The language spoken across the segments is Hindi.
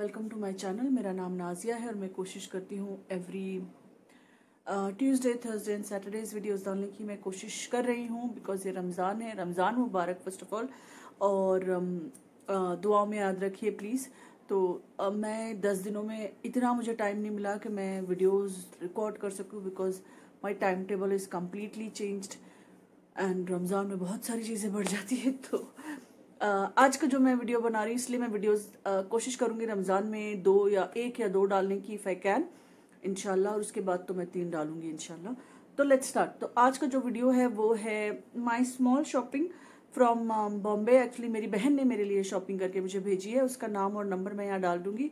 Welcome to my channel. मेरा नाम नाजिया है और मैं कोशिश करती हूँ every Tuesday, Thursday and Saturdays videos डालने की मैं कोशिश कर रही हूँ बिकॉज ये रमज़ान है। रमज़ान मुबारक फर्स्ट ऑफ ऑल, और दुआओं में याद रखिए प्लीज़। तो मैं 10 दिनों में इतना मुझे टाइम नहीं मिला कि मैं वीडियोस रिकॉर्ड कर सकूँ because my time table is completely changed and Ramzan में बहुत सारी चीज़ें बढ़ जाती है। तो आज का जो मैं वीडियो बना रही हूँ इसलिए मैं वीडियोस कोशिश करूंगी रमज़ान में 2 या 1 या 2 डालने की इफ़ आई कैन इंशाल्लाह, और उसके बाद तो मैं 3 डालूंगी इंशाल्लाह। तो लेट्स स्टार्ट। तो आज का जो वीडियो है वो है my small shopping from Bombay. Actually मेरी बहन ने मेरे लिए शॉपिंग करके मुझे भेजी है, उसका नाम और नंबर मैं यहाँ डाल दूंगी।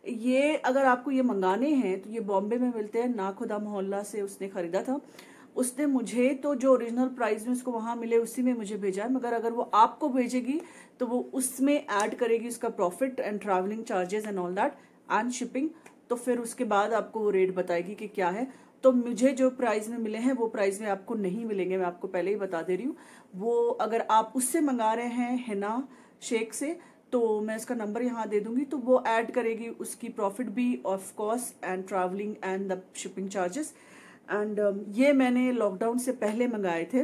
ये अगर आपको ये मंगाने हैं तो ये बॉम्बे में मिलते हैं, नाखुदा मोहल्ला से उसने खरीदा था। उसने मुझे तो जो ओरिजिनल प्राइस में उसको वहां मिले उसी में मुझे भेजा है, मगर अगर वो आपको भेजेगी तो वो उसमें ऐड करेगी उसका profit and travelling charges and all that and shipping. तो फिर उसके बाद आपको वो रेट बताएगी कि क्या है। तो मुझे जो प्राइस में मिले हैं वो प्राइस में आपको नहीं मिलेंगे, मैं आपको पहले ही बता दे रही हूँ। वो अगर आप उससे मंगा रहे हैं हिना शेख से तो मैं इसका नंबर यहाँ दे दूंगी, तो वो ऐड करेगी उसकी प्रॉफिट भी of course and travelling and the shipping charges. And ये मैंने लॉकडाउन से पहले मंगाए थे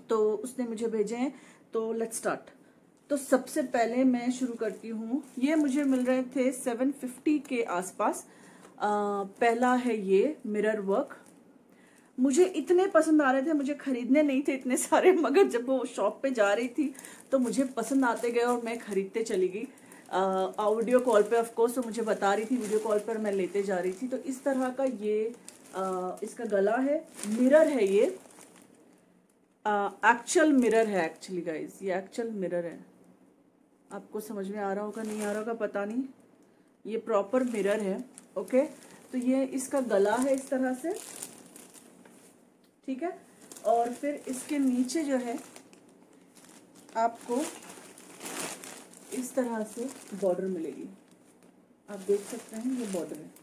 तो उसने मुझे भेजे हैं। तो लेट्स स्टार्ट। तो सबसे पहले मैं शुरू करती हूँ, ये मुझे मिल रहे थे 750 के आसपास। पहला है ये मिरर वर्क। मुझे इतने पसंद आ रहे थे, मुझे खरीदने नहीं थे इतने सारे, मगर जब वो शॉप पे जा रही थी तो मुझे पसंद आते गए और मैं खरीदते चली गई। वीडियो कॉल पे ऑफ कोर्स तो मुझे बता रही थी, वीडियो कॉल पर मैं लेते जा रही थी। तो इस तरह का ये इसका गला है, मिरर है ये, एक्चुअल मिरर है। एक्चुअली गाइज ये एक्चुअल मिरर है। आपको समझ में आ रहा होगा नहीं आ रहा होगा पता नहीं, ये प्रॉपर मिरर है। ओके, तो ये इसका गला है इस तरह से, ठीक है। और फिर इसके नीचे जो है आपको इस तरह से बॉर्डर मिलेगी, आप देख सकते हैं ये बॉर्डर है।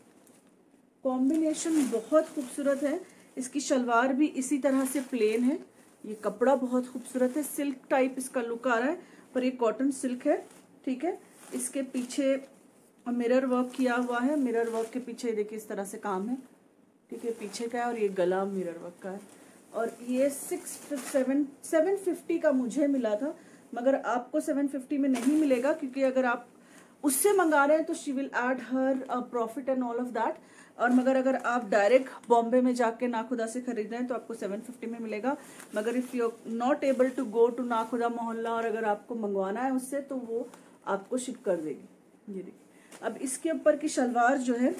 कॉम्बिनेशन बहुत खूबसूरत है। इसकी शलवार भी इसी तरह से प्लेन है। ये कपड़ा बहुत खूबसूरत है, सिल्क टाइप इसका लुक आ रहा है, पर ये कॉटन सिल्क है, ठीक है। इसके पीछे मिरर वर्क किया हुआ है, मिरर वर्क के पीछे देखिए इस तरह से काम है, ठीक है, पीछे का है। और ये गला मिरर वर्क का है। और ये 750 का मुझे मिला था, मगर आपको 750 में नहीं मिलेगा क्योंकि अगर आप उससे मंगा रहे हैं तो she will add her profit and all of that. और मगर अगर आप डायरेक्ट बॉम्बे में जाके नाखुदा से खरीद रहे हैं तो आपको 750 में मिलेगा। मगर if you not able to go to Nakhuda Mohalla और अगर आपको मंगवाना है उससे तो वो आपको शिप कर देगी। ये देखिए। अब इसके ऊपर की शलवार जो है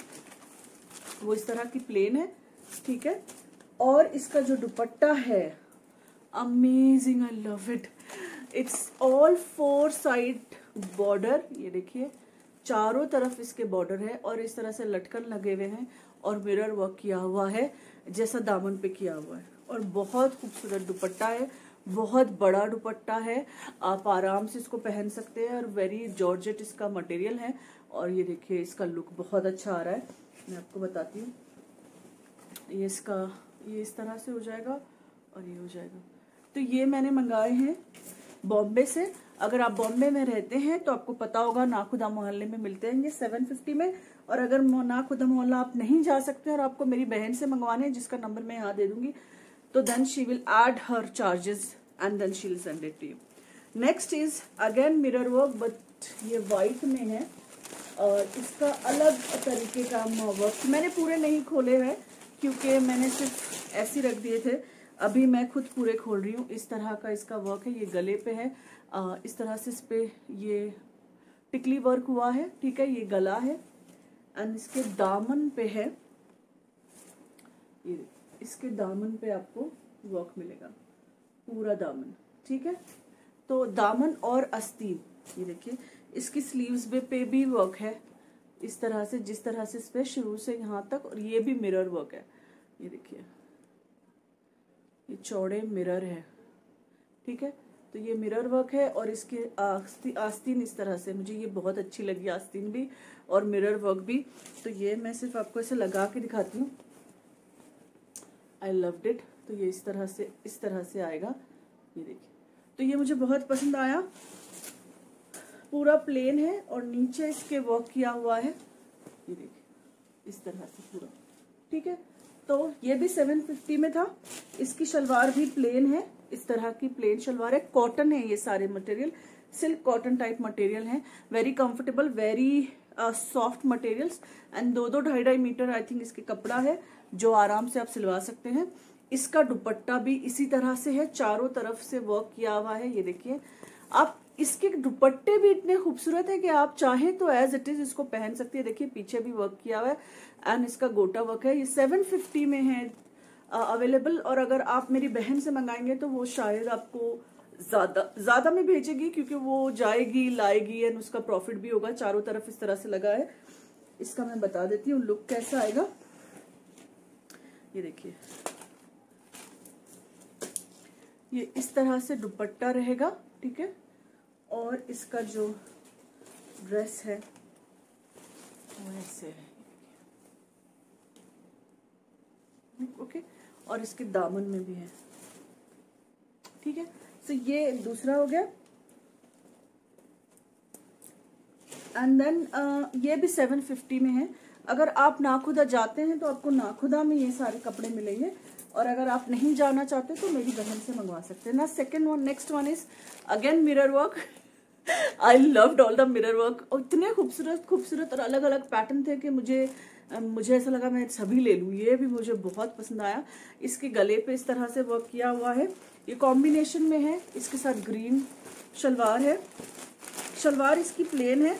वो इस तरह की प्लेन है, ठीक है। और इसका जो दुपट्टा है amazing, I love it. It's all 4 side border, ये देखिए चारों तरफ इसके बॉर्डर है और इस तरह से लटकन लगे हुए हैं और मिरर वर्क किया हुआ है जैसा दामन पे किया हुआ है। और बहुत खूबसूरत दुपट्टा है, बहुत बड़ा दुपट्टा है, आप आराम से इसको पहन सकते हैं और वेरी जॉर्जेट इसका मटेरियल है। और ये देखिए इसका लुक बहुत अच्छा आ रहा है, मैं आपको बताती हूँ। ये इसका ये इस तरह से हो जाएगा और ये हो जाएगा। तो ये मैंने मंगाए हैं बॉम्बे से। अगर आप बॉम्बे में रहते हैं तो आपको पता होगा नाखुदा मोहल्ले में मिलते हैं ये 750 में। और अगर नाखुदा मोहल्ला आप नहीं जा सकते और आपको मेरी बहन से मंगवाने हैं जिसका नंबर मैं यहाँ दे दूंगी, तो then she will add her charges and then she will send it to you. Next is again mirror work, but ये व्हाइट में है और इसका अलग तरीके का वर्क। मैंने पूरे नहीं खोले हैं क्योंकि मैंने सिर्फ ऐसे रख दिए थे, अभी मैं खुद पूरे खोल रही हूँ। इस तरह का इसका वर्क है, ये गले पे है, इस तरह से इस पे ये टिकली वर्क हुआ है, ठीक है। ये गला है एंड इसके दामन पे है, ये इसके दामन पे आपको वर्क मिलेगा, पूरा दामन, ठीक है। तो दामन और आस्तीन, ये देखिए इसकी स्लीव्स पे भी वर्क है इस तरह से, जिस तरह से इस पे शुरू से यहाँ तक, और ये भी मिरर वर्क है। ये देखिए ये चौड़े मिरर है, ठीक है। तो ये मिरर वर्क है और इसके आस्तीन इस तरह से, मुझे ये बहुत अच्छी लगी आस्तीन भी और मिरर वर्क भी। तो ये मैं सिर्फ आपको ऐसे लगा के दिखाती हूँ, आई लव्ड इट। तो ये इस तरह से आएगा, ये देखिए। तो ये मुझे बहुत पसंद आया। पूरा प्लेन है और नीचे इसके वर्क किया हुआ है, ये देखिए इस तरह से पूरा। ठीक है, तो ये भी 750 में था। इसकी शलवार भी प्लेन है, इस तरह की प्लेन शलवार है, कॉटन है, ये सारे material silk cotton type material है, very comfortable, very soft materials and 2-2 metre I think इसके कपड़ा है, जो आराम से आप सिलवा सकते हैं। इसका दुपट्टा भी इसी तरह से है, चारों तरफ से वर्क किया हुआ है, ये देखिए। आप इसके दुपट्टे भी इतने खूबसूरत है कि आप चाहे तो एज इट इज इसको पहन सकते हैं। देखिए पीछे भी वर्क किया हुआ है एंड इसका गोटा वर्क है। ये 750 में है अवेलेबल, और अगर आप मेरी बहन से मंगाएंगे तो वो शायद आपको ज्यादा में भेजेगी, क्योंकि वो जाएगी लाएगी एंड उसका प्रॉफिट भी होगा। चारों तरफ इस तरह से लगा है। इसका मैं बता देती हूँ लुक कैसा आएगा, ये देखिए। ये इस तरह से दुपट्टा रहेगा, ठीक है, और इसका जो ड्रेस है वो ऐसे है, ओके, और इसके दामन में भी है। ठीक है, तो ये दूसरा हो गया। एंड देन ये भी 750 में है। अगर आप नाखुदा जाते हैं तो आपको नाखुदा में ये सारे कपड़े मिलेंगे, और अगर आप नहीं जाना चाहते तो मेरी बहन से मंगवा सकते हैं ना। Second one, next one is again mirror work. I loved all the mirror work, और इतने खूबसूरत खूबसूरत और अलग अलग पैटर्न थे कि मुझे ऐसा लगा मैं सभी ले लूँ। ये भी मुझे बहुत पसंद आया। इसके गले पे इस तरह से वर्क किया हुआ है, ये कॉम्बिनेशन में है, इसके साथ ग्रीन शलवार है। शलवार इसकी प्लेन है,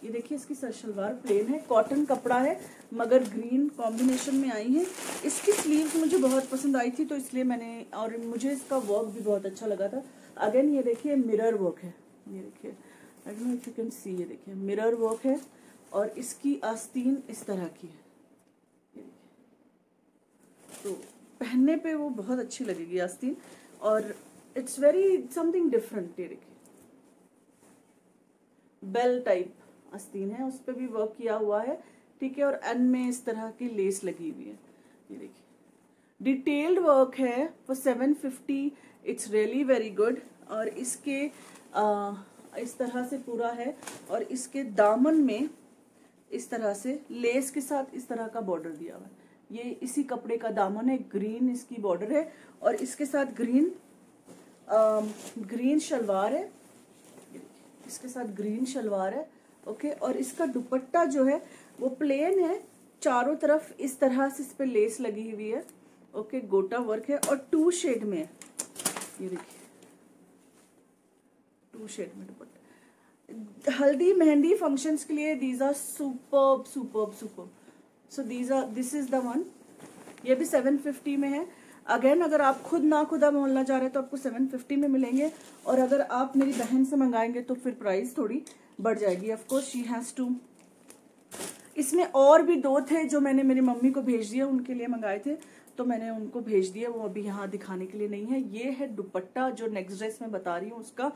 ये देखिए इसकी शलवार प्लेन है, कॉटन कपड़ा है मगर ग्रीन कॉम्बिनेशन में आई है। इसकी स्लीव्स मुझे बहुत पसंद आई थी तो इसलिए मैंने, और मुझे इसका वर्क भी बहुत अच्छा लगा था। अगेन ये देखिए मिरर वर्क है, ये देखिए, I don't know if you can see, ये देखिए मिरर वर्क है, और इसकी आस्तीन इस तरह की है, ये देखिए। तो पहनने पे वो बहुत अच्छी लगेगी आस्तीन, और इट्स वेरी समथिंग डिफरेंट। ये देखिए बेल टाइप आस्तीन है, उस पर भी वर्क किया हुआ है, ठीक है, और एंड में इस तरह की लेस लगी हुई है, ये देखिए। डिटेल्ड वर्क है for 750, it's really very good. और इसके इस तरह से पूरा है, और इसके दामन में इस तरह से लेस के साथ इस तरह का बॉर्डर दिया हुआ है। ये इसी कपड़े का दामन है, ग्रीन इसकी बॉर्डर है, और इसके साथ ग्रीन शलवार है, इसके साथ ग्रीन शलवार है, ओके। और इसका दुपट्टा जो है वो प्लेन है, चारों तरफ इस तरह से इस पे लेस लगी हुई है, ओके, गोटा वर्क है, और 2 शेड में है, ये देखिए 2 शेड में दुपट्टा। हल्दी मेहंदी फंक्शंस के लिए these are superb superb superb. So this is the one. ये भी 750 में है। अगेन अगर आप खुद ना खुदा मोहल्ला जा रहे हैं तो आपको 750 में मिलेंगे, और अगर आप मेरी बहन से मंगाएंगे तो फिर प्राइस थोड़ी बढ़ जाएगी। Of course she has to. इसमें और भी 2 थे जो मैंने मेरी मम्मी को भेज दिए, उनके लिए मंगाए थे तो मैंने उनको भेज दिया, वो अभी यहाँ दिखाने के लिए नहीं है। ये है दुपट्टा जो नेक्स्ट ड्रेस में बता रही हूँ उसका।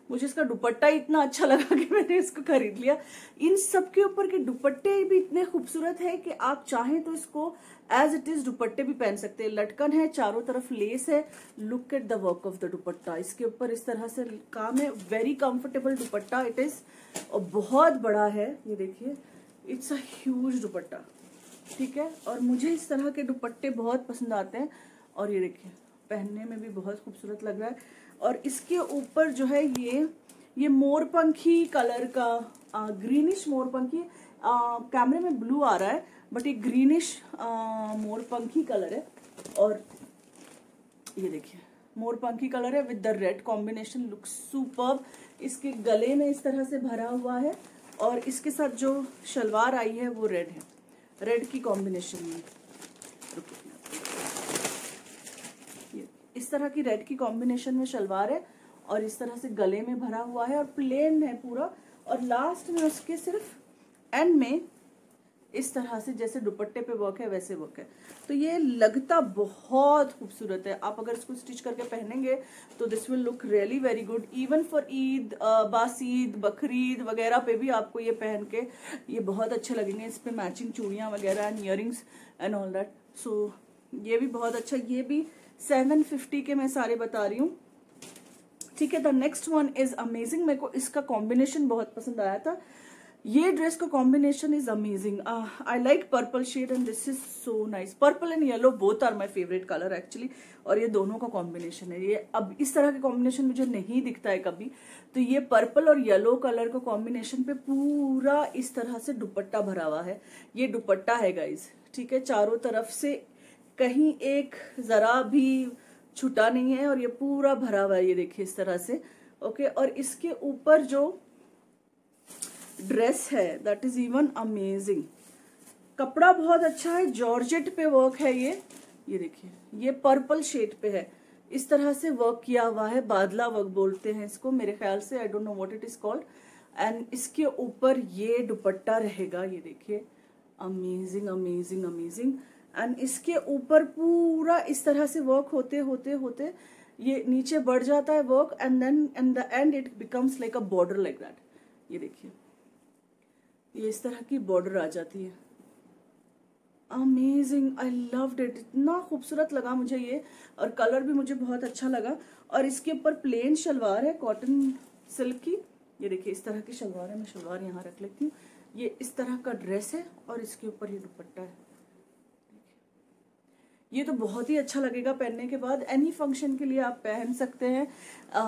मुझे इसका दुपट्टा इतना अच्छा लगा कि मैंने इसको खरीद लिया। इन सब के ऊपर के दुपट्टे भी इतने खूबसूरत है कि आप चाहें तो इसको एज इट इज दुपट्टे भी पहन सकते हैं। लटकन है, चारों तरफ लेस है, look at the work of the दुपट्टा। इसके ऊपर इस तरह से काम है, very comfortable dupatta it is, और बहुत बड़ा है, ये देखिए इट्स अ ह्यूज दुपट्टा, ठीक है। और मुझे इस तरह के दुपट्टे बहुत पसंद आते हैं, और ये देखिए पहनने में भी बहुत खूबसूरत लग रहा है। और इसके ऊपर जो है ये मोरपंखी कलर का, ग्रीनिश मोरपंखी, कैमरे में ब्लू आ रहा है बट ये ग्रीनिश मोरपंखी कलर है, और ये देखिए मोरपंखी कलर है with the red combination, look superb. इसके गले में इस तरह से भरा हुआ है, और इसके साथ जो शलवार आई है वो रेड है, रेड की कॉम्बिनेशन में। ये इस तरह की रेड की कॉम्बिनेशन में शलवार है, और इस तरह से गले में भरा हुआ है, और प्लेन है पूरा, और लास्ट में उसके सिर्फ एंड में इस तरह से जैसे दुपट्टे पे वर्क है वैसे वर्क है। तो ये लगता बहुत खूबसूरत है। आप अगर इसको स्टिच करके पहनेंगे तो this will look really very good, even for Eid, बासीद, बकरीद वगैरह पे भी आपको ये पहन के ये बहुत अच्छे लगेंगे। इस पे मैचिंग चूड़ियां वगैरह and earrings and all that. So ये भी बहुत अच्छा। ये भी 750 के मैं सारे बता रही हूँ। ठीक है। The next one is amazing. मेरे को इसका कॉम्बिनेशन बहुत पसंद आया था। ये ड्रेस का combination is amazing. I like purple shade and this is so nice. Purple and yellow both are my favourite colour actually, और ये दोनों का कॉम्बिनेशन है। ये अब इस तरह का कॉम्बिनेशन मुझे नहीं दिखता है कभी, तो ये पर्पल और येलो कलर का कॉम्बिनेशन पे पूरा इस तरह से दुपट्टा भरा हुआ है। ये दुपट्टा है गाइज, ठीक है, चारों तरफ से कहीं एक जरा भी छूटा नहीं है, और ये पूरा भरा हुआ है, ये देखिए इस तरह से। ओके, और इसके ऊपर जो ड्रेस है दैट इज इवन अमेजिंग। कपड़ा बहुत अच्छा है, जॉर्जेट पे वर्क है ये देखिए, ये पर्पल शेड पे है, इस तरह से वर्क किया हुआ है। बादला वर्क बोलते हैं इसको मेरे ख्याल से, I don't know what it is called. And इसके ऊपर ये दुपट्टा रहेगा, ये देखिए, अमेजिंग अमेजिंग अमेजिंग। एंड इसके ऊपर पूरा इस तरह से वर्क होते होते होते ये नीचे बढ़ जाता है work, and then at the end it becomes like a border like that. ये देखिए, ये इस तरह की बॉर्डर आ जाती है। अमेजिंग, आई लव्ड इट, इतना खूबसूरत लगा मुझे ये, और कलर भी मुझे बहुत अच्छा लगा। और इसके ऊपर प्लेन शलवार है कॉटन सिल्क की, ये देखिए इस तरह की शलवार है। मैं शलवार यहाँ रख लेती हूँ। ये इस तरह का ड्रेस है और इसके ऊपर ये दुपट्टा है। ये तो बहुत ही अच्छा लगेगा पहनने के बाद, एनी फंक्शन के लिए आप पहन सकते हैं।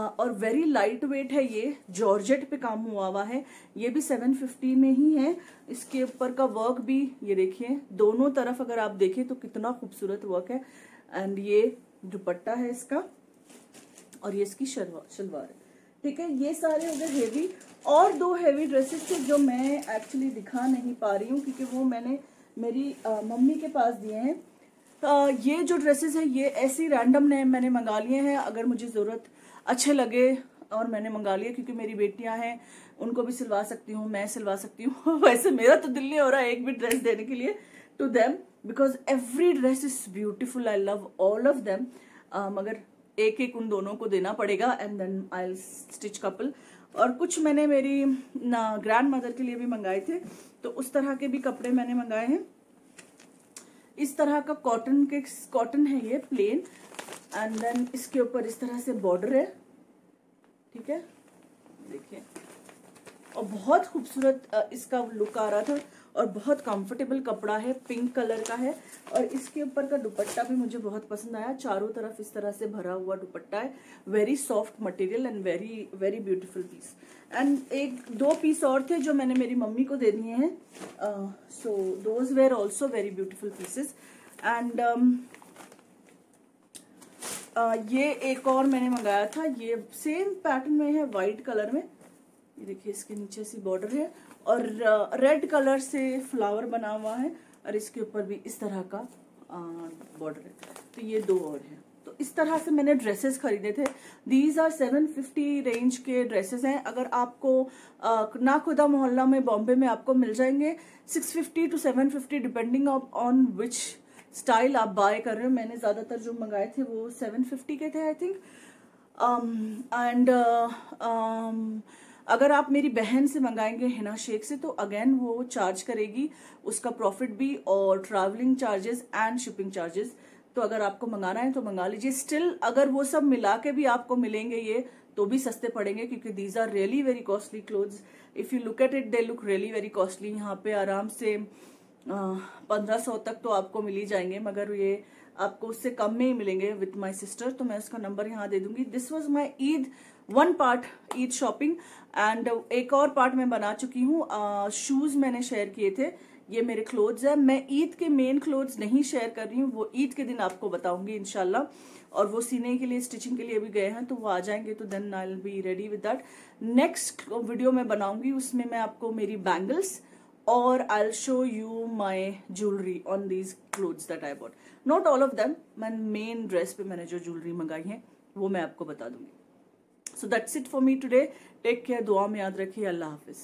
और वेरी लाइट वेट है, ये जॉर्जेट पे काम हुआ है। ये भी 750 में ही है। इसके ऊपर का वर्क भी ये देखिए, दोनों तरफ अगर आप देखें तो कितना खूबसूरत वर्क है। एंड ये दुपट्टा है इसका, और ये इसकी शलवार है, ठीक है। ये सारे हो गए हेवी। और दो हेवी ड्रेसेस थे जो मैं एक्चुअली दिखा नहीं पा रही हूँ, क्योंकि वो मैंने मेरी मम्मी के पास दिए हैं। ये जो ड्रेसेस है ये ऐसी रैंडम ने मैंने मंगा लिए हैं, अगर मुझे ज़रूरत अच्छे लगे और मैंने मंगा लिए, क्योंकि मेरी बेटियां हैं, उनको भी सिलवा सकती हूँ, मैं सिलवा सकती हूँ। वैसे मेरा तो दिल नहीं हो रहा है एक भी ड्रेस देने के लिए to them, because every dress is beautiful, I love all of them. मगर एक एक उन दोनों को देना पड़ेगा, and then I will stitch couple. और कुछ मैंने मेरी ग्रैंड मदर के लिए भी मंगाए थे, तो उस तरह के भी कपड़े मैंने मंगाए हैं। इस तरह का कॉटन है ये प्लेन, एंड देन इसके ऊपर इस तरह से बॉर्डर है, ठीक है, देखिए। और बहुत खूबसूरत इसका लुक आ रहा था, और बहुत कंफर्टेबल कपड़ा है, पिंक कलर का है। और इसके ऊपर का दुपट्टा भी मुझे बहुत पसंद आया, चारों तरफ इस तरह से भरा हुआ दुपट्टा है। Very soft material and very very beautiful piece. And एक दो पीस और थे जो मैंने मेरी मम्मी को दे दिए हैं, so those were also very beautiful pieces. And ये एक और मैंने मंगाया था, ये सेम पैटर्न में है, व्हाइट कलर में, ये देखिए इसके नीचे सी बॉर्डर है, और रेड कलर से फ्लावर बना हुआ है, और इसके ऊपर भी इस तरह का बॉर्डर है। तो ये दो और हैं। तो इस तरह से मैंने ड्रेसेस खरीदे थे। दीज आर 750 रेंज के ड्रेसेस हैं। अगर आपको नाखुदा मोहल्ला में बॉम्बे में आपको मिल जाएंगे 650 to 750 depending on which style आप बाय कर रहे हो। मैंने ज्यादातर जो मंगाए थे वो 750 के थे आई थिंक। एंड अगर आप मेरी बहन से मंगाएंगे हिना शेख से, तो अगेन वो चार्ज करेगी, उसका प्रॉफिट भी, और travelling charges and shipping charges. तो अगर आपको मंगाना है तो मंगा लीजिए। स्टिल अगर वो सब मिला के भी आपको मिलेंगे ये, तो भी सस्ते पड़ेंगे, क्योंकि these are really very costly clothes. If you look at it they look really very costly. यहाँ पे आराम से 1500 तक तो आपको मिल ही जाएंगे, मगर ये आपको उससे कम में ही मिलेंगे विथ माई सिस्टर। तो मैं उसका नंबर यहाँ दे दूंगी। This was my Eid one part, Eid shopping. And एक और पार्ट मैं बना चुकी हूँ, शूज मैंने शेयर किए थे, ये मेरे क्लोथ्स है। मैं ईद के मेन क्लोथ्स नहीं शेयर कर रही हूँ, वो ईद के दिन आपको बताऊंगी इंशाल्लाह। और वो सीने के लिए, स्टिचिंग के लिए भी गए हैं, तो वो आ जाएंगे, तो then I will be ready with that. Next video मैं बनाऊंगी, उसमें मैं आपको मेरी बैंगल्स और I will show you my jewellery on these clothes that I bought. Not all of them, मैं मेन ड्रेस पे मैंने जो ज्वेलरी मंगाई है वो मैं आपको बता दूंगी। So that's it for me today. Take care, दुआ में याद रखिए। अल्लाह हाफिज।